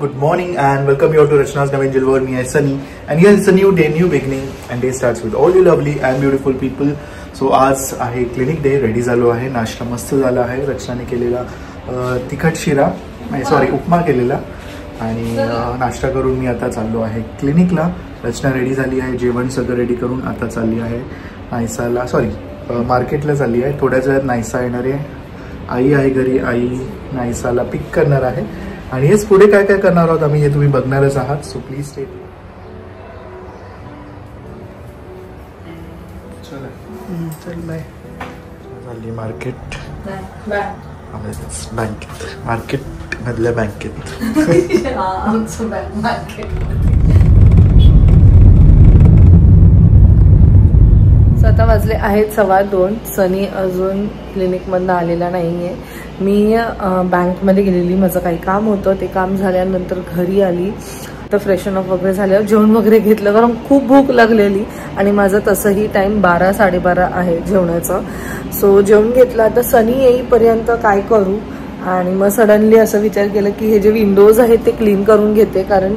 good morning and welcome you all to Rachna's Navangel World. Me is Sunny and here is a new day, new beginning and day starts with all you lovely and beautiful people. So आज आहे clinic day. Ready झालो आहे, नाश्ता मस्त झाला आहे. रचनाने केलेला तिखट शिरा सॉरी उपमा केलेला आणि नाश्ता करून मी आता चाललो आहे क्लिनिकला. रचना रेडी झाली आहे, जेवण सगळं रेडी करून आता चालली आहे नायसाला सॉरी मार्केटला चालली आहे. थोड्याच वेळात नायसा येणार आहे. आई आहे घरी, आई नायसाला पिक करणार आहे आणि हेच पुढे काय काय करणार आहोत आम्ही हे तुम्ही बघणारच आहात. So please stay. चल बाय. चालली मार्केट बँकेत, मार्केट मधल्या बँकेत. आता वाजले आहेत 2:15. सनी अजून क्लिनिकमधनं आलेला नाही आहे. मी बँकमध्ये गेलेली, माझं काही काम होतं. ते काम झाल्यानंतर घरी आली तर फ्रेशन अप वगैरे झाल्यावर जेवण वगैरे घेतलं, कारण खूप भूक लागलेली आणि माझं तसंही टाईम 12-12:30 आहे जेवणाचं. सो जेवण घेतलं. आता सनी येईपर्यंत काय करू आणि मग सडनली असं विचार केला की हे जे विंडोज आहेत ते क्लीन करून घेते, कारण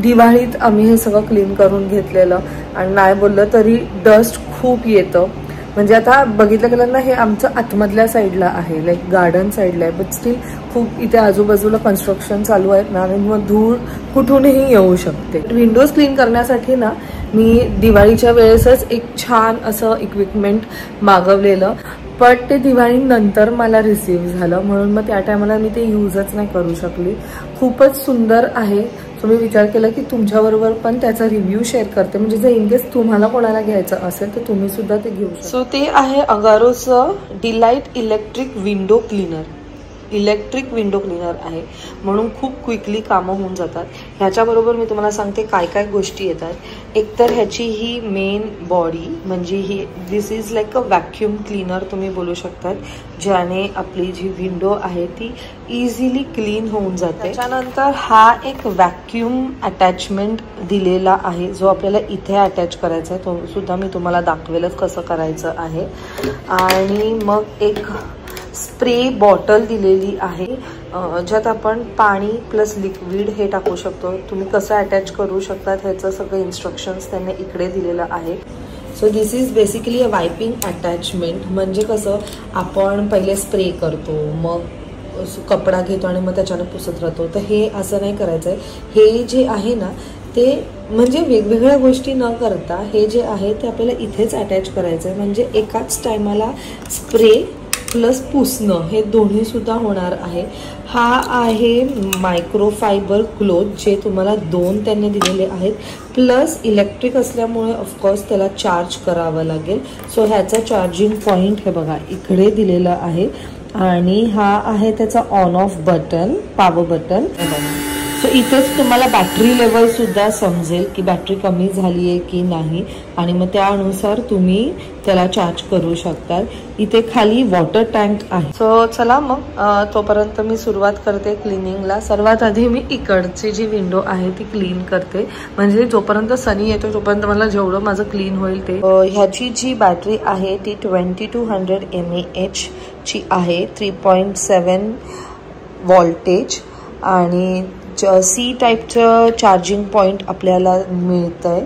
दिवाळीत आम्ही हे सगळं क्लीन करून घेतलेलं आणि नाही बोललं तरी डस्ट खूप येतं. म्हणजे आता बघितलं गेलं ना, हे आमचं आतमधल्या साईडला आहे, लाईक गार्डन साईडला आहे, बट स्टील खूप इथे आजूबाजूला कन्स्ट्रक्शन चालू आहेत ना आणि मग धूळ कुठूनही येऊ शकते. विंडोज क्लीन करण्यासाठी ना मी दिवाळीच्या वेळेसच एक छान असं इक्विपमेंट मागवलेलं, बट ते दिवाळीनंतर मला रिसीव्ह झालं म्हणून मग त्या टायमाला मी ते यूजच नाही करू शकली. खूपच सुंदर आहे. सो मी विचार केला की तुमच्याबरोबर पण त्याचा रिव्ह्यू शेअर करते, म्हणजे जर इन केस तुम्हाला कोणाला घ्यायचं असेल तर तुम्ही सुद्धा ते घेऊ शकता. सो ते आहे अगारोचं Delight electric window cleaner. Electric window cleaner आहे म्हणून खूप क्विकली कामं होऊन जातात. ह्याच्याबरोबर मी तुम्हाला सांगते काय काय गोष्टी येतात. एकतर ह्याची ही मेन बॉडी, म्हणजे ही this is like a vacuum cleaner तुम्ही बोलू शकतात, ज्याने आपली जी विंडो आहे ती इझिली क्लीन होऊन जाते. त्याच्यानंतर हा एक व्हॅक्यूम अटॅचमेंट दिलेला आहे जो आपल्याला इथे अटॅच करायचा आहे. तो सुद्धा मी तुम्हाला दाखवेलच कसं करायचं आहे. आणि मग एक स्प्रे बॉटल दिलेली आहे ज्यात आपण पाणी प्लस लिक्विड हे टाकू शकतो. तुम्ही कसं अटॅच करू शकता ह्याचं सगळं इन्स्ट्रक्शन्स त्यांनी इकडे दिलेलं आहे. So this is basically a wiping attachment. म्हणजे कसं आपण पहिले स्प्रे करतो, मग कपडा घेतो आणि मग त्याच्याने पुसत राहतो, तर हे असं नाही करायचं आहे. हे जे आहे ना ते म्हणजे वेगवेगळ्या गोष्टी न करता हे जे आहे ते आपल्याला इथेच अटॅच करायचं आहे, म्हणजे एकाच टायमाला स्प्रे प्लस पुसणं हे दोन्ही सुद्धा होणार आहे. हा आहे मायक्रोफायबर क्लोथ, जे तुम्हाला 2 त्यांनी दिलेले आहेत, प्लस इलेक्ट्रिक असल्यामुळे ऑफकोर्स त्याला चार्ज करावं लागेल. सो ह्याचा चार्जिंग पॉईंट हे बघा इकडे दिलेला आहे आणि हा आहे त्याचा on off button, power button. So इथेच तुम्हाला बॅटरी लेवल सुद्धा समजेल की बॅटरी कमी झाली आहे की नाही आणि मग त्यानुसार तुम्ही त्याला चार्ज करू शकता. इथे खाली वॉटर टँक आहे. सो चला मग तोपर्यंत मी सुरुवात करते क्लिनिंगला. सर्वात आधी मी इकडची जी विंडो आहे ती क्लीन करते, म्हणजे जोपर्यंत सनी येतो तोपर्यंत मला जेवढं माझं क्लीन होईल ते. ह्याची जी बॅटरी आहे ती 2200 mAh ची आहे, 3.7 व्होल्टेज आणि सी टाईपचं चार्जिंग पॉईंट आपल्याला मिळतंय.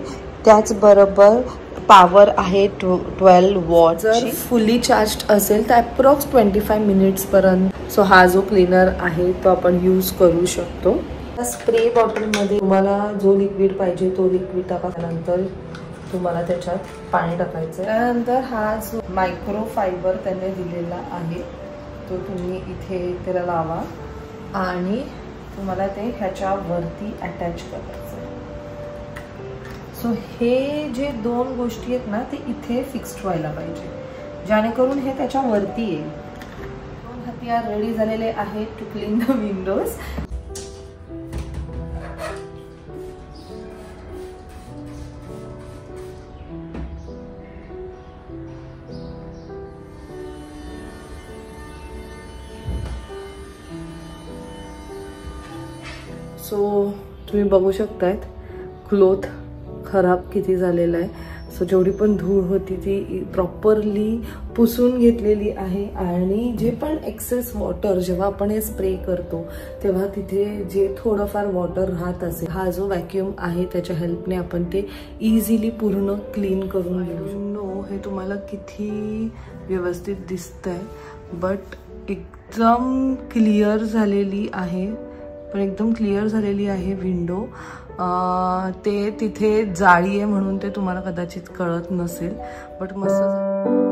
त्याचबरोबर पॉवर आहे 12 वॉट. जर फुल्ली चार्ज असेल तर अप्रॉक्स 25 मिनिट्सपर्यंत सो हा जो क्लीनर आहे तो आपण यूज करू शकतो. स्प्रे बॉटलमध्ये तुम्हाला जो लिक्विड पाहिजे तो लिक्विड टाका, त्यानंतर तुम्हाला त्याच्यात पाणी टाकायचं. त्यानंतर हा जो मायक्रोफायबर त्याने दिलेला आहे तो तुम्ही इथे त्याला लावा आणि तुम्हाला ते ह्याच्यावरती अटॅच करायचं. सो हे जे 2 गोष्टी आहेत ना ते इथे फिक्स्ड व्हायला पाहिजे, जेणेकरून हे त्याच्यावरती येईल. 2 हत्यार रेडी झालेले आहेत to clean the windows. So तुम्ही बघू शकतायत क्लोथ खराब किती झालेला आहे. सो जेवढी पण धूळ होती ती प्रॉपरली पुसून घेतलेली आहे. आणि जे पण एक्सेस वॉटर जेव्हा आपण हे स्प्रे करतो तेव्हा तिथे जे थोडंफार वॉटर राहत असेल, हा जो व्हॅक्यूम आहे त्याच्या हेल्पने आपण ते इझिली पूर्ण क्लीन करून घेऊ. नो हे तुम्हाला किती व्यवस्थित दिसतंय, बट एकदम क्लिअर झालेली आहे, पण एकदम क्लिअर झालेली आहे विंडो. ते तिथे जाळी आहे म्हणून ते तुम्हाला कदाचित कळत नसेल, बट मस्त.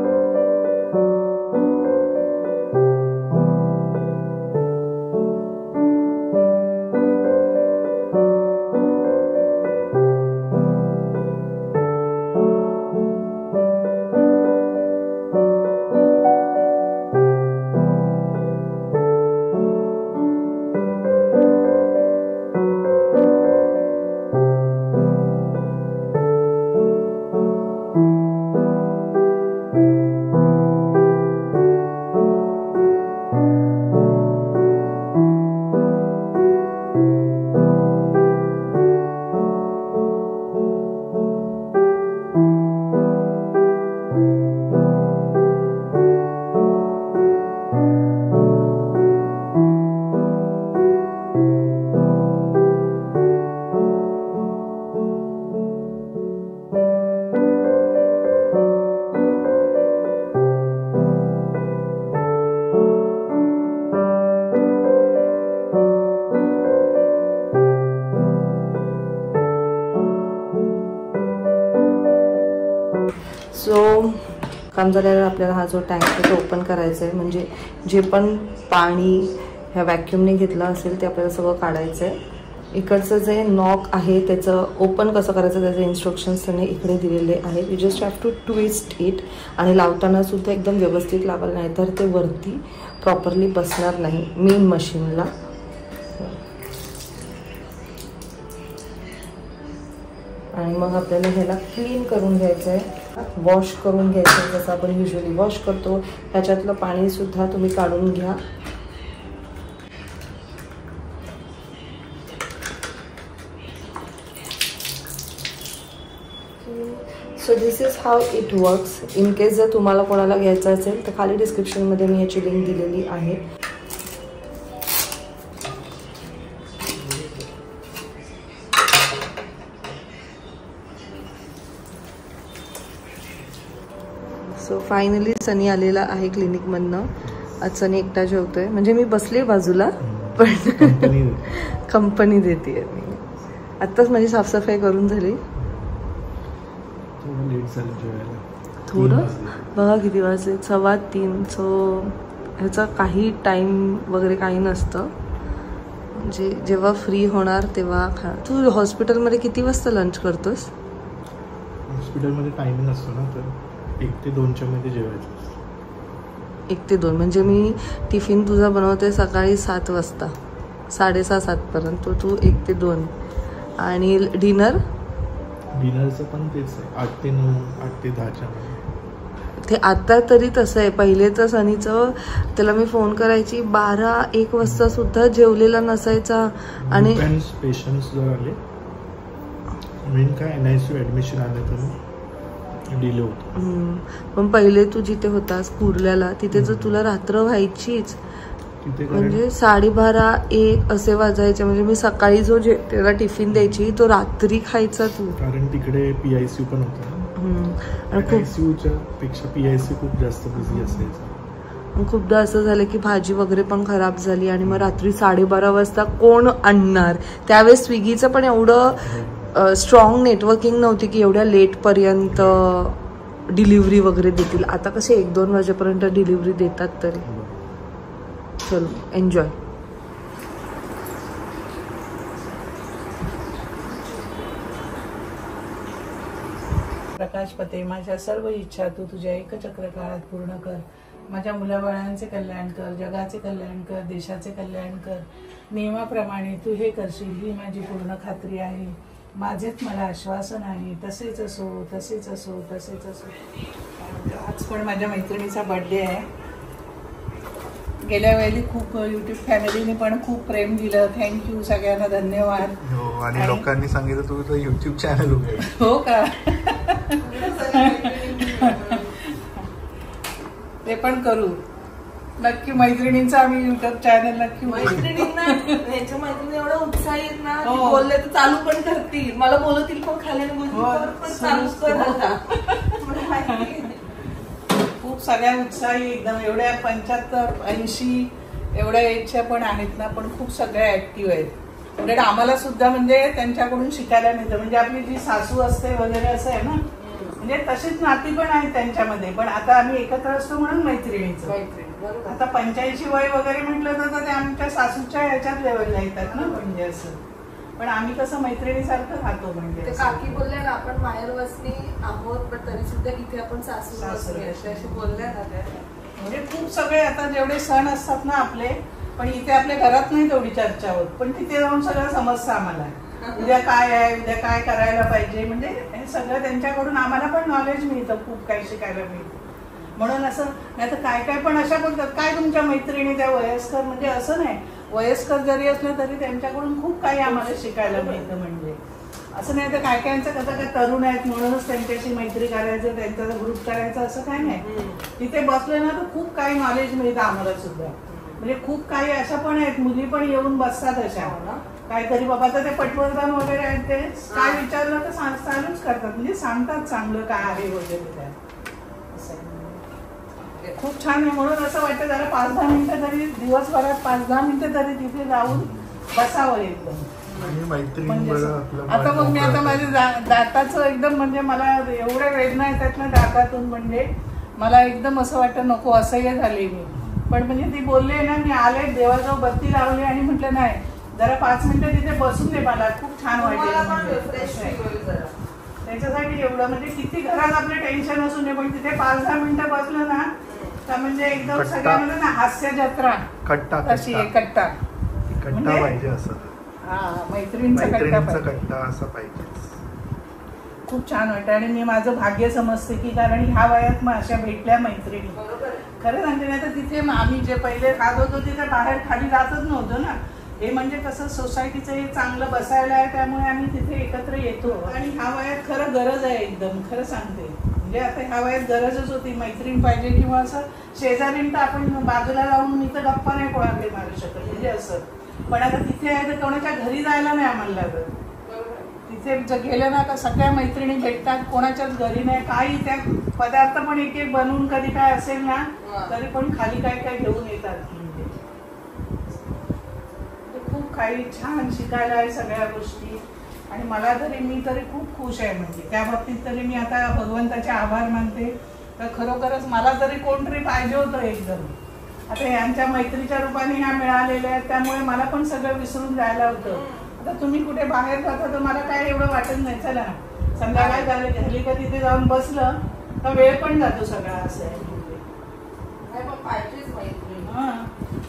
काम झाल्यावर आपल्याला हा जो टँक आहे तो ओपन करायचा आहे. म्हणजे जे पण पाणी ह्या व्हॅक्यूमने घेतलं असेल ते आपल्याला सगळं काढायचं आहे. इकडचं जे नॉक आहे त्याचं ओपन कसं करायचं त्याचे इन्स्ट्रक्शन्स त्यांनी इकडे दिलेले आहेत. You just have to twist it, आणि लावताना सुद्धा एकदम व्यवस्थित लावायला, नाही तर ते वरती प्रॉपरली बसणार नाही मेन मशीनला. आणि मग आपल्याला ह्याला क्लीन करून घ्यायचं आहे, वॉश करून घ्यायचं आहे जसं आपण युजली वॉश करतो. ह्याच्यातलं पाणी सुद्धा तुम्ही काढून घ्या. So this is how it works. In case जर तुम्हाला कोणाला घ्यायचं असेल तर खाली डिस्क्रिप्शनमध्ये मी याची लिंक दिलेली आहे. सो फायनली सनी आलेला आहे क्लिनिकमधनं. आज सनी एकटा जेवतोय, म्हणजे मी बसले बाजूला पण कंपनी देते. मी आत्ताच माझी साफसफाई करून झाली. थोडं बघा किती वाजले, 3:15. सो ह्याचा काही टाईम वगैरे काही नसतं, म्हणजे जेव्हा फ्री होणार तेव्हा खा. तू हॉस्पिटलमध्ये किती वाजता लंच करतोस? हॉस्पिटलमध्ये टायमिंग असतो ना, तर 1 ते 2च्या मध्ये जेवायचं. 1 ते 2 म्हणजे मी टिफिन तुझा बनवते सकाळी 7 वाजता, 6:30-7 पर्यंत. तू 1 ते 2. आणि डिनरचं पण तेच आहे, 8 ते 9, 8 ते 10च्या मध्ये. ते आता तरी तसं आहे. पहिले तर सनीचं त्याला मी फोन करायची 12-1 वाजता सुद्धा जेवलेला नसायचा. आणि पेशंट्स जर आले, मेन काय NICU ॲडमिशन आलं तर डिले होतं. पण पहिले तू जिथे होतास कुर्ल्याला तिथे जर तुला रात्र व्हायचीच, म्हणजे 12:30-1 असे वाजायचे. म्हणजे मी सकाळी जो त्याला टिफिन द्यायची तो रात्री खायचा तू, कारण तिकडे PICU पण होतं. ICUच्या पेक्षा PICU खूप जास्त बिझी असायचं. खूपदा असं झालं की भाजी वगैरे पण खराब झाली आणि मग रात्री 12:30 वाजता कोण आणणार. त्यावेळेस स्विगीचं पण एवढं स्ट्रॉंग नेटवर्किंग नव्हती की एवढ्या लेटपर्यंत डिलिव्हरी वगैरे देतील. आता कसे 1-2 वाजेपर्यंत डिलिव्हरी देतात. तरी चलो एन्जॉय. प्रकाश पते, माझ्या सर्व इच्छा तू तुझ्या एकचक्र काळात पूर्ण कर. माझ्या मुलाबाळांचे कल्याण कर, जगाचे कल्याण कर, देशाचे कल्याण कर. नियमाप्रमाणे तू हे करशील ही माझी पूर्ण खात्री आहे. माझेच मला आश्वासन आहे. तसेच असो, तसेच असो, तसेच असो. आज पण माझ्या मैत्रिणीचा बर्थडे आहे. गेल्या वेळी खूप YouTube फॅमिलीने पण खूप प्रेम दिलं. थँक्यू सगळ्यांना, धन्यवाद. आणि लोकांनी सांगितलं तुझं YouTube चॅनल उघड. हो का? ते पण करू नक्की. मैत्रिणींचा आम्ही युट्यूब चॅनल नक्की. मैत्रिणींना ह्याच्या मैत्रिणी एवढं उत्साही आहेत ना, बोलले तर चालू पण करतील, मला बोलतील पण खाली चालूच करणार. खूप सगळ्या उत्साही एकदम, एवढ्या 75-80 एवढ्या एजच्या पण आहेत ना, पण खूप सगळ्या ऍक्टिव्ह आहेत. म्हणजे आम्हाला सुद्धा म्हणजे त्यांच्याकडून शिकायला मिळतं. म्हणजे आपली जी सासू असते वगैरे असं आहे ना, म्हणजे तशीच नाती पण आहेत त्यांच्यामध्ये. पण आता आम्ही एकत्र असतो म्हणून मैत्रिणीचं. आता 85 वय वगैरे म्हटलं तर ते आमच्या सासूच्या ह्याच्यात लेवलला येतात ना, म्हणजे असं. पण आम्ही कसं मैत्रिणीसारखं राहतो. म्हणजे काकी बोलल्या ना, आपण माहेरवासनी आहोत पण तरी सुद्धा इथे आपण सासू असे बोलल्या ना त्या. म्हणजे खूप सगळे आता जेवढे सण असतात ना आपले, पण इथे आपल्या घरात नाही तेवढी चर्चा होत, पण तिथे जाऊन सगळं समजतं आम्हाला. उद्या काय आहे, उद्या काय करायला पाहिजे, म्हणजे हे सगळं त्यांच्याकडून आम्हाला पण नॉलेज मिळतं, खूप काही शिकायला मिळतं. म्हणून असं नाही तर काय काय पण अशा बोलतात, काय तुमच्या मैत्रिणी त्या वयस्कर, म्हणजे असं नाही, वयस्कर जरी असलं तरी त्यांच्याकडून खूप काही आम्हाला शिकायला मिळतं. म्हणजे असं नाही तर काय कायचं कसं काय तरुण आहेत म्हणूनच त्यांच्याशी मैत्री करायचं, त्यांचा ग्रुप करायचा असं काय नाही. तिथे बसले ना तर खूप काही नॉलेज मिळतं आम्हाला सुद्धा. म्हणजे खूप काही अशा पण आहेत, मुली पण येऊन बसतात अशा काहीतरी. बाबा तर ते पटवर्धन वगैरे आहेत, ते काय विचारलं तर चालूच करतात, म्हणजे सांगतात चांगलं काय आहे वगैरे काय. खूप छान आहे. म्हणून असं वाटतं जरा 5-10 मिनिटं तरी दिवसभरात 5-10 मिनिटं तरी तिथे जाऊन बसावं एकदम. आता मग मी आता माझ्या दाताचं एकदम म्हणजे मला एवढ्या वेदना येतात ना दातातून, म्हणजे मला एकदम असं वाटतं नको असह्य झाले मी. पण म्हणजे ती बोलले ना, मी आले देवाजवळ बत्ती लावली आणि म्हटलं नाही जरा 5 मिनिटं तिथे बसून दे, मला खूप छान वाटेल. त्याच्यासाठी एवढं म्हणजे किती घरात आपलं टेन्शन असू नये, पण तिथे 5-10 मिनिटं बसलं ना तर म्हणजे एकदम सगळ्यांना ना हास्य जत्रा तशी आहे. कट्टा पाहिजे असं. मैत्रिणींचा कट्टा असं पाहिजे. खूप छान वाटतं. आणि मी माझं भाग्य समजते की कारण ह्या वयात मग अशा भेटल्या मैत्रिणी. खरं सांगते नाही तर तिथे आम्ही जे पहिले राहत होतो तिथे बाहेर खाली जातच नव्हतो ना. हे म्हणजे कसं सोसायटीचं हे चांगलं बसायला आहे, त्यामुळे आम्ही तिथे एकत्र येतो. आणि ह्या वयात खरं गरज आहे एकदम, खरं सांगते. म्हणजे आता ह्या वयात गरजच होती, मैत्रीण पाहिजे किंवा असं शेजारी तर आपण बाजूला लावून मी तर गप्पा नाही कोणाकडे मारू शकत, म्हणजे असं. पण आता तिथे आहे तर कोणाच्या घरी जायला नाही आम्हाला लागत. तिथे गेलं ना का सगळ्या मैत्रिणी भेटतात, कोणाच्याच घरी नाही काही. त्या पदार्थ पण एक बनवून कधी काय असेल ना तरी पण खाली काय काय घेऊन येतात. खूप काही छान शिकायला आहे सगळ्या गोष्टी. आणि मला तरी मी तरी खूप खुश आहे. म्हणजे त्या बाबतीत तरी मी आता भगवंताचे आभार मानते. तर खरोखरच मला तरी कोणतरी पाहिजे होतं एकदम. आता यांच्या मैत्रीच्या रूपाने ह्या मिळालेल्या आहेत, त्यामुळे मला पण सगळं विसरून जायला होतं. आता तुम्ही कुठे बाहेर जाता तर मला काय एवढं वाटत नाही, चला संध्याकाळी झाली का तिथे जाऊन बसलं तर वेळ पण जातो सगळा. असं आहे.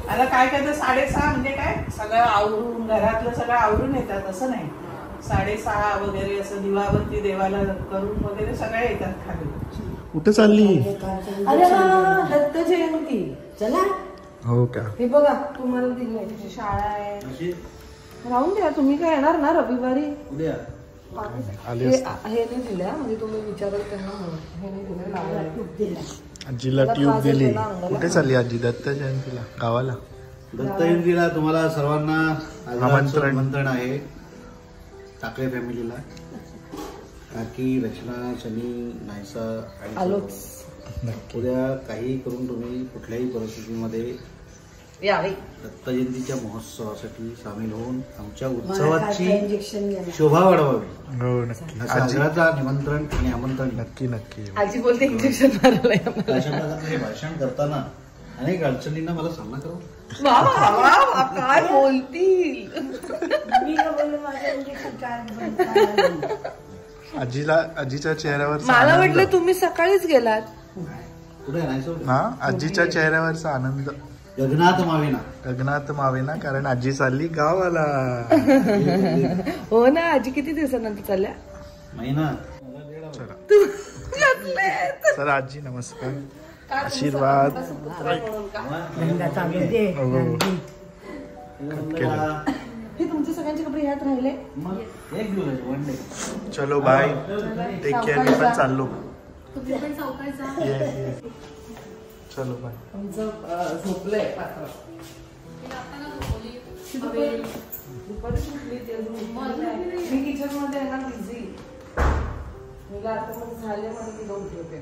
आता काय काय तर 6:30 म्हणजे काय सगळं आवरून घरातलं सगळं आवरून येतात, असं नाही. 6:30 वगैरे असं दिवाबत्ती देवाला करून वगैरे सगळे येतात खाली. कुठे चालली? अरे दत्त जयंती चला. हो का? हे बघा तुम्हाला दिली शाळा आहे, राहून द्या. तुम्ही काय येणार ना रविवारी? हे नाही दिल्या म्हणजे तुम्ही विचारलं त्यांना म्हणून हे नाही दिलं. आजीला ट्यूब दिली. कुठे चालली आजी? दत्त जयंतीला गावाला. दत्त जयंतीला तुम्हाला सर्वांना आमंत्रण आहे. टाकळे फॅमिलीला काकी, रचना, शनी, नायसा आणि उद्या काही करून तुम्ही कुठल्याही परिस्थितीमध्ये यावे दत्त जयंतीच्या महोत्सवासाठी सामील होऊन आमच्या उत्सवाची शोभा वाढवावी. हो नक्की. आग्रहाचा निमंत्रण आणि आमंत्रण. नक्की नक्की. आजी बोलते इंजेक्शन मारायला. भाषण करताना अनेक अडचणींना मला सामना करू. काय बोलतील. आजीच्या चेहऱ्यावर मला वाटलं तुम्ही सकाळीच गेलात. कुठे हा आजीच्या चेहऱ्यावरचा आनंद गगनात मावेना कारण आजी चालली गावाला. हो ना. आजी किती दिवसानंतर चालल्या? महिना. सर आजी नमस्कार. आशीर्वाद. हे तुमचे सगळ्यांचे कपडे ह्यात राहिले. चलो बाय. Take care. मी पण चाललो. चलो बाय. झोपलंय पात्र मी किचन मध्ये आहे ना बिझी. मला आता मग झाले मला ती दोन ठेवते.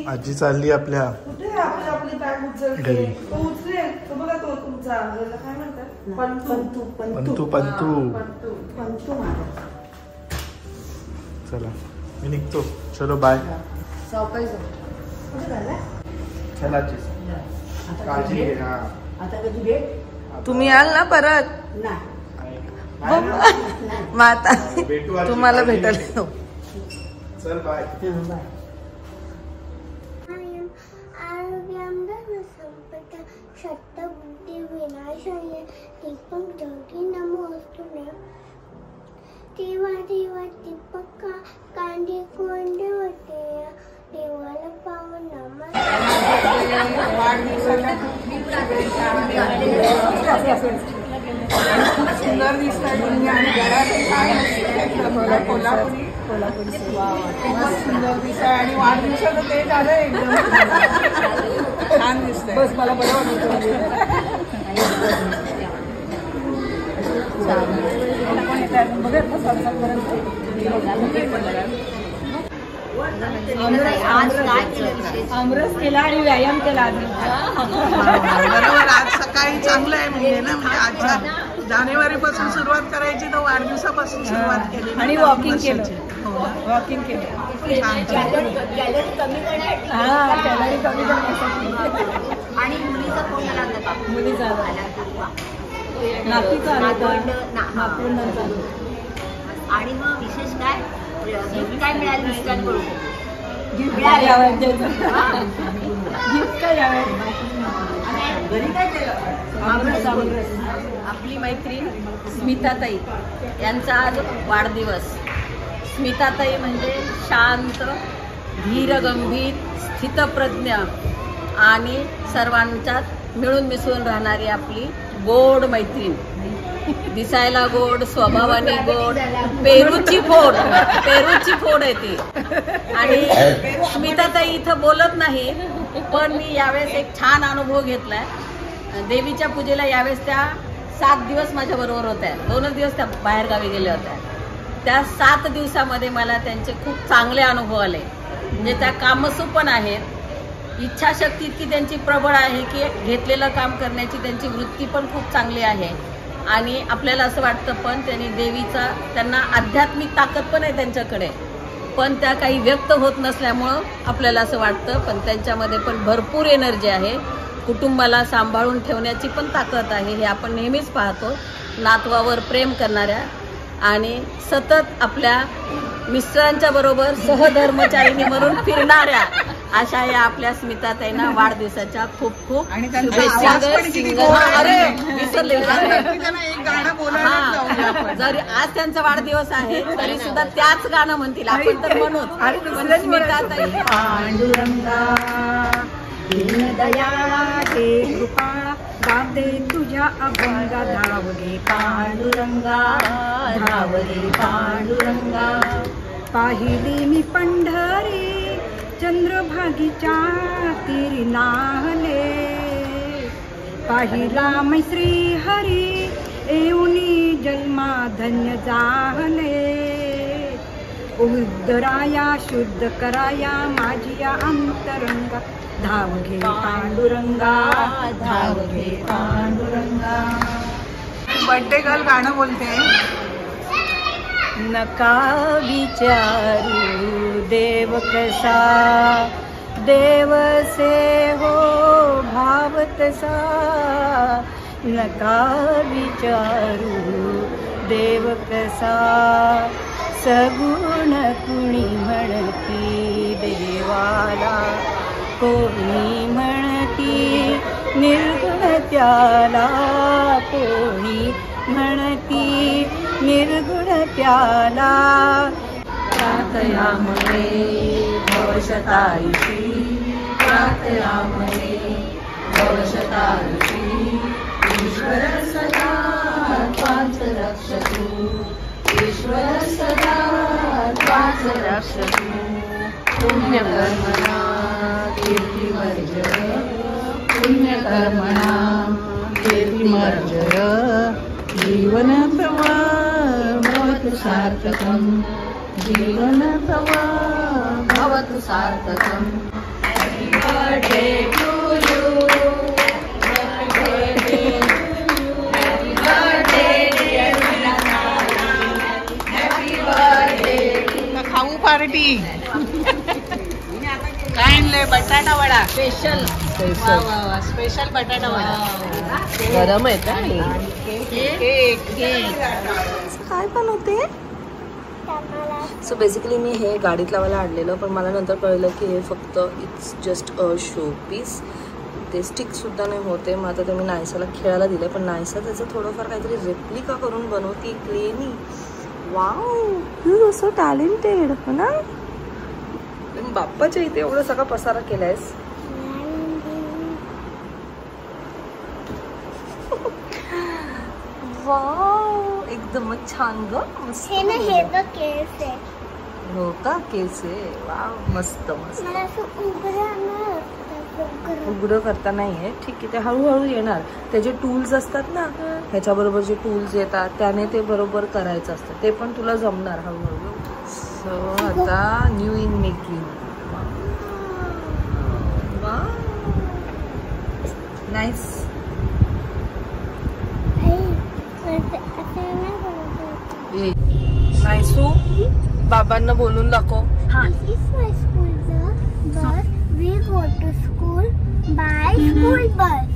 आजी चालली आपल्या कुठे आपली बॅग उचलते. तो उचले तो बघा तो तुमचा काय म्हणतात पंतू पंतू पंतू पंतू. चला मी निघतो. चलो बाय. चला आजी काळजी घे. हा तुम्ही याल ना परत माता तुम्हाला भेटायला. चल बाय. शतबुद्धी विनाशाय दीपक ज्योती नमोस्तुते. देवा देवा दीपका कांदे कोंडे होते देवाला पावन सुंदर दिसतंय कोल्हापुरी सुंदर दिसतंय आणि वाढदिवसाचं ते झालं एकदम छान दिसतंय. बस मला बरं वाटतं. आमरस केला आणि व्यायाम केला. बरोबर. आज सकाळी चांगलं आहे म्हणजे ना, म्हणजे आजच्या जानेवारीपासून सुरुवात करायची तर वाढदिवसापासून सुरुवात केली आणि वॉकिंग केलं. वॉकिंग केलं. कॅलरी कमी करण्यासाठी कॅलरी कमी करण्यासाठी. आणि मुलीचा फोन आला होता. मुलीचा नातीचा नातवंडांचा. आणि मग विशेष काय गिफ्ट काय मिळालं मिस्टरांकडून? गिफ्ट काय यावं गिफ्ट काय यावं. घरी काय केलं? आपली मैत्रीण स्मिताताई यांचा आज वाढदिवस. स्मिताताई म्हणजे शांत, धीरगंभीर, स्थितप्रज्ञ आणि सर्वांच्यात मिळून मिसळून राहणारी आपली गोड मैत्रीण. दिसायला गोड, स्वभावाने गोड, पेरूची फोड आहे ती. आणि स्मिताताई इथं बोलत नाही, पण मी यावेळेस एक छान अनुभव घेतलाय. देवीच्या पूजेला यावेळेस त्या 7 दिवस माझ्या बरोबर होत्या. 2 दिवस त्या बाहेर गावी गेल्या होत्या. त्या 7 दिवसामध्ये मला त्यांचे खूप चांगले अनुभव आले. म्हणजे त्या कामसू पण आहेत. इच्छाशक्ती इतकी त्यांची प्रबळ आहे की घेतलेलं काम करण्याची त्यांची वृत्ती पण खूप चांगली आहे. आणि आपल्याला असं वाटतं पण त्यांना आध्यात्मिक ताकद पण आहे त्यांच्याकडे, पण त्या काही व्यक्त होत नसल्यामुळं आपल्याला असं वाटतं. पण त्यांच्यामध्ये पण भरपूर एनर्जी आहे. कुटुंबाला सांभाळून ठेवण्याची पण ताकद आहे. हे आपण नेहमीच पाहतो. नातवावर प्रेम करणाऱ्या आणि सतत आपल्या मिस्टरांच्या बरोबर सहधर्मचारिणी म्हणून फिरणाऱ्या अशा या आपल्या स्मिताताईंना वाढदिवसाच्या खूप खूप शुभेच्छा. जरी आज त्यांचा वाढदिवस आहे तरी सुद्धा त्याच गाणं म्हणतील आपण तर म्हणूच. स्मिताताई पांडुरंगा दीनदया हे कृपाळा गाते तुझ्या अभंगा धावगे पांडुरंगा धावगे पांडुरंगा. पाहिली मी पंढरी चंद्रभागीच्या तीरी नाहले. पाहिला मै श्री हरी येऊनी जन्मा धन्य जाहले. उद्धराया शुद्ध कराया माझिया अंतरंगा धावगे पांडुरंगा धावगे पांडुरंगा. बर्थडे गर्ल गाणं बोलते. नका विचारू देव कसा देव से हो भाव तसा. नका विचारू देव कसा सगुण कुणी म्हणती देवाला. कोणी म्हणती निर्गुण त्याला. कोणी म्हणती निर्गुण त्याला. प्रार्थयामये भवशतायुषी प्रार्थयामये भवशतायुषी. ईश्वर सदा त्वाच रक्षतु ईश्वर सदा त्वाच रक्षतु. पुण्यकर्मणा कीर्तिमर्जय पुण्यकर्मणा कीर्तिमर्जय जीवन तव भवतु सार्थकं जीवन तव भवतु सार्थकं Happy birthday to you Happy birthday dear Happy birthday खाऊ पार्टी काय आणलंय बटाटा वडा स्पेशल स्पेशल बटाटा वडा गरम आहे का केक काय पण होते सो बेसिकली मी हे गाडीत लावायला आणलेलं पण मला नंतर कळलं की हे फक्त it's just a show piece ते स्टिकसुद्धा नाही होते मग आता ते मी नायसाला खेळायला दिलं पण नायसा त्याचं थोडंफार काहीतरी रेप्लिका करून बनवती क्लेनी wow you are so talented हो ना बाप्पाच्या इथे एवढं सगळा पसारा केलायस वाव एकदम छान ग मस्त हो का केस आहे वाव मस्त मस्त उघडं करता नाहीये ठीक आहे ते हळूहळू येणार त्याचे टूल्स असतात ना ह्याच्याबरोबर जे टूल्स येतात त्याने ते बरोबर करायचं असतं ते पण तुला जमणार हळूहळू सो आता न्यू इन मेकिंग नाईस नाईसू बाबांना बोलून दाखव We go to school by school bus.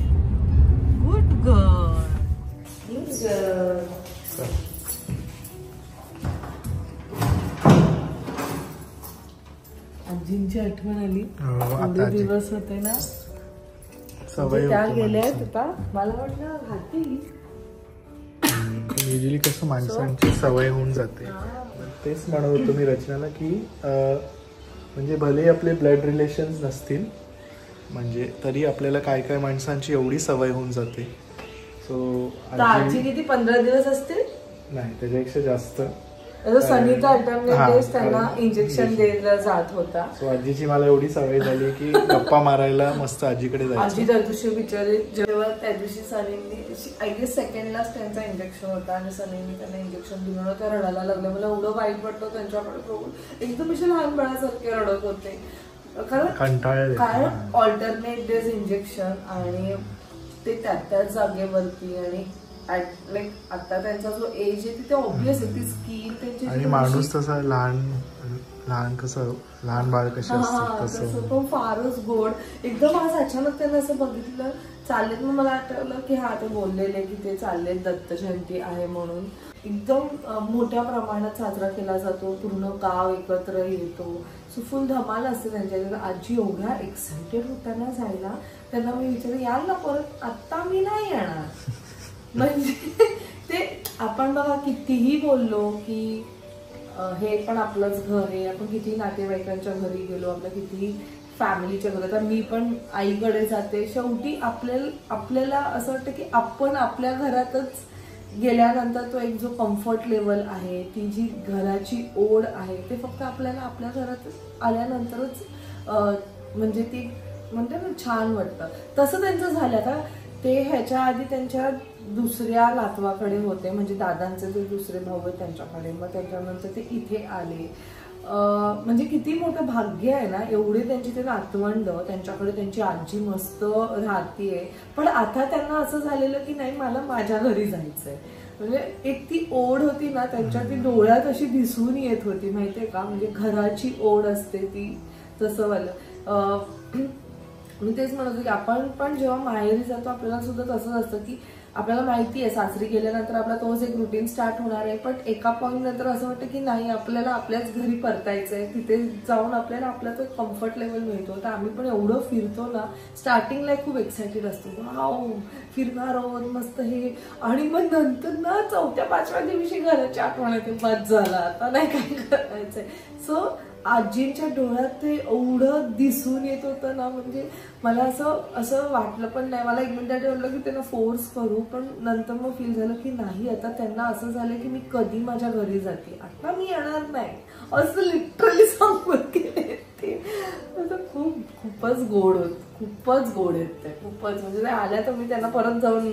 Good girl. Good girl. आजींची आठवण आली एवढे दिवस होते ना सवय त्या गेल्या आता मला वाटलं हाती युजली कसं माणसांची सवय होऊन जाते तेच म्हणत होतो मी रचनाला की म्हणजे भले आपले ब्लड रिलेशन्स नसतील म्हणजे तरी आपल्याला काय काय माणसांची एवढी सवय होऊन जाते सो आजी किती 15 दिवस असतील नाही त्याच्यापेक्षा जास्त सनीचा अल्टरनेट त्यांना इंजेक्शन द्यायला जात होता सो आजीची मला एवढी सवय झाली की गप्पा मारायला मस्त आजीकडे जायची आजी त्या दिवशी बिचारी जेव्हा त्या दिवशी सनींनी आय गेस सेकंडलाच त्यांचा इंजेक्शन होता आणि सनींनी त्यांना इंजेक्शन दिलं त्या रडायला लागलं मला एवढं वाईट वाटतं त्यांच्याकडे बघून एकदम असे लहान बाळासारखे रडत होते कारण ऑल्टरनेट डेज इंजेक्शन आणि ते त्याच जागेवरती आणि लाईक आता त्यांचा जो एज आहे तिथे ऑब्वियस आहे ती स्किन त्यांची आणि माणूस तसा लहान कसं लहान बाळ कसं असतं तसं तो फारच गोड एकदम आज अचानक त्यांना असं बघितलं चाललेत मग मला आठवलं की हा ते बोललेले की ते चाललेत दत्त जयंती आहे म्हणून एकदम मोठ्या प्रमाणात साजरा केला जातो पूर्ण गाव एकत्र येतो सो फुल धमाल असते त्यांच्या आजी एवढ्या एक्साइटेड होत्या ना जायला त्यांना मी विचारलं याल ना परत आत्ता मी नाही येणार म्हणजे ते आपण बघा कितीही बोललो की हे पण आपलंच घर आहे आपण किती नातेवाईकांच्या घरी गेलो आपल्या किती फॅमिलीच्या घरी तर मी पण आईकडे जाते शेवटी आपल्याला असं वाटतं की आपण आपल्या घरातच गेल्यानंतर तो एक जो कम्फर्ट लेवल आहे ती जी घराची ओढ आहे ते फक्त आपल्याला आपल्या घरात आल्यानंतरच म्हणजे ती म्हणते ना छान वाटतं तसं त्यांचं झालं आता ते ह्याच्या आधी त्यांच्या दुसऱ्या नातवाकडे होते म्हणजे दादांचे जे दुसरे भाऊ आहेत त्यांच्याकडे मग त्याच्यानंतर ते इथे आले म्हणजे किती मोठं भाग्य आहे ना एवढे त्यांची ते नातवंड त्यांच्याकडे त्यांची आजी मस्त राहतीये पण आता त्यांना असं झालेलं की नाही मला माझ्या घरी जायचंय म्हणजे एक ती ओढ होती ना त्यांच्या ती डोळ्यात अशी दिसून येत होती माहितीये का म्हणजे घराची ओढ असते ती तसं वालं मी तेच म्हणत होते की आपण पण जेव्हा माहेरी जातो आपल्याला सुद्धा तसंच असतं की आपल्याला माहिती आहे सासरी गेल्यानंतर आपला तोच एक रुटीन स्टार्ट होणार आहे पण एका पॉईंट नंतर असं वाटतं की नाही आपल्याला आपल्याच घरी परतायचंय तिथे जाऊन आपल्याला आपला तो कम्फर्ट लेवल मिळतो तर आम्ही पण एवढं फिरतो ना स्टार्टिंगला खूप एक्सायटेड असतो वाव फिरणार आहोत मस्त हे आणि मग नंतर ना 4-5व्या दिवशी घराची आठवण येते बस झाला आता नाही काय करायचंय सो आजींच्या डोळ्यात ते एवढं दिसून येत होतं ना म्हणजे मला असं वाटलं पण नाही मला एक मिनिटात वाटलं की त्यांना फोर्स करू पण नंतर मग फील झालं की नाही आता त्यांना असं झालं की मी कधी माझ्या घरी जाते आता मी येणार नाही असं लिटरली सांगून गेले ते खूपच गोड होत, खूपच गोड आहेत ते, खूपच. म्हणजे ते आल्या तर मी त्यांना परत जाऊन,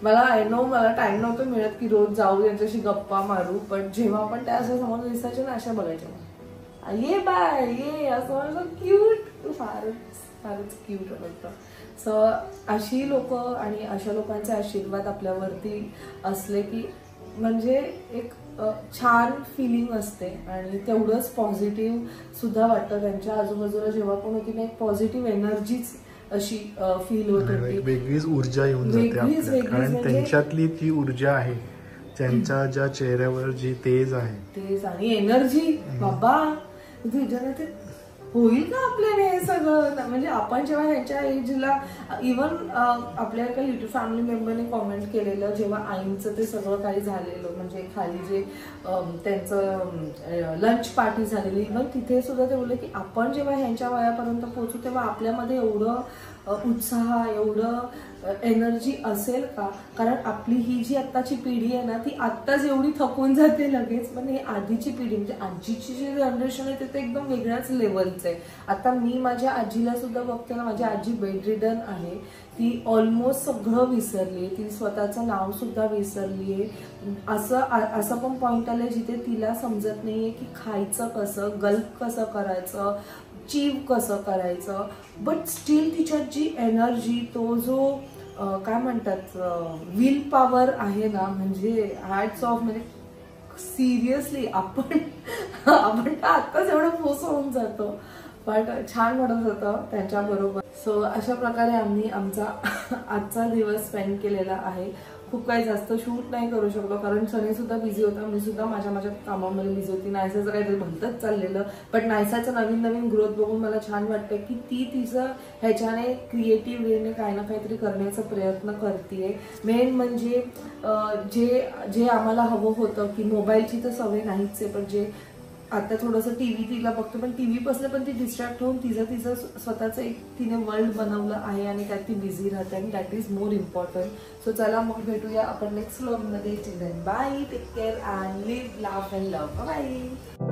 मला मला टाइम नव्हतं मिळत की रोज जाऊ त्यांच्याशी गप्पा मारू, पण जेव्हा पण त्या असं समोर दिसायचे ना अशा बघायच्या, ये बाय ये, असं क्यूट, फारच क्यूट होतं. सो अशी लोक आणि अशा लोकांचे आशीर्वाद आपल्यावरती असले की म्हणजे एक छान फिलिंग असते आणि तेवढंच पॉझिटिव्ह सुद्धा वाटतं. त्यांच्या आजूबाजूला जेव्हा पण होती ना एक पॉझिटिव्ह एनर्जीच अशी फील होत होती, वेगळीच ऊर्जा येऊन जाते आपल्याला. कारण त्यांच्यातली ती ऊर्जा आहे, त्यांच्या ज्या चेहऱ्यावर जी तेज आहे, तेज आणि एनर्जी, बाबा तुझ्या होईल का आपल्याला हे सगळं. म्हणजे आपण जेव्हा ह्याच्या एजला, इव्हन आपल्या एका युट्यूब फॅमिली मेंबरने कॉमेंट केलेलं, जेव्हा आईंचं ते सगळं काही झालेलं, म्हणजे खाली जे त्यांचं लंच पार्टी झालेली, इव्हन तिथे सुद्धा ते बोलले की आपण जेव्हा ह्यांच्या वयापर्यंत पोहोचू तेव्हा आपल्यामध्ये एवढं उत्साह, एवढं एनर्जी असेल का. कारण आपली ही जी आत्ताची पिढी आहे ना ती आत्ताच एवढी थकून जाते लगेच, पण ही आधीची पिढी म्हणजे आजीची जी जनरेशन आहे ते एकदम वेगळ्याच लेवलचं आहे. आता मी माझ्या आजीला सुद्धा बघते ना, माझी आजी बेडरिडन आहे, ती ऑलमोस्ट सगळं विसरली, ती स्वतःचं नाव सुद्धा विसरली आहे. असं पण पॉइंट आलंय जिथे तिला समजत नाहीये की खायचं कसं, गल्प कसं करायचं, चीव कसं करायचं. बट स्टील तिच्यात जी एनर्जी, तो जो काय म्हणतात विल पॉवर आहे ना, म्हणजे हॅट्स ऑफ. म्हणजे सिरियसली आपण तर आत्ताच एवढं फोस होऊन जातो, पण छान वाटत होतं त्यांच्याबरोबर. सो अशा प्रकारे आम्ही आमचा आजचा दिवस स्पेंड केलेला आहे. खूप काही जास्त शूट नाही करू शकलो कारण सनी सुद्धा बिझी होता, मी सुद्धा माझ्या कामामध्ये बिझी होती. नायसाचं काहीतरी भलतंच चाललेलं, पण नायसाचं नवीन ग्रोथ बघून मला छान वाटतं की ती तिचं ह्याच्याने क्रिएटिव्ह वेने काही ना काहीतरी करण्याचा प्रयत्न करते. मेन म्हणजे जे आम्हाला हवं होतं की मोबाईलची तर सवय नाहीच आहे, पण जे आता थोडंसं टीव्ही तिला बघतो, पण टीव्ही पासून पण ती डिस्ट्रॅक्ट होऊन तिचं स्वतःचं एक तिने वर्ल्ड बनवलं आहे आणि त्यात ती बिझी राहते आणि that is more important. So चला मग भेटूया आपण नेक्स्ट व्लॉगमध्ये. Bye, take care and live, laugh and love. Bye.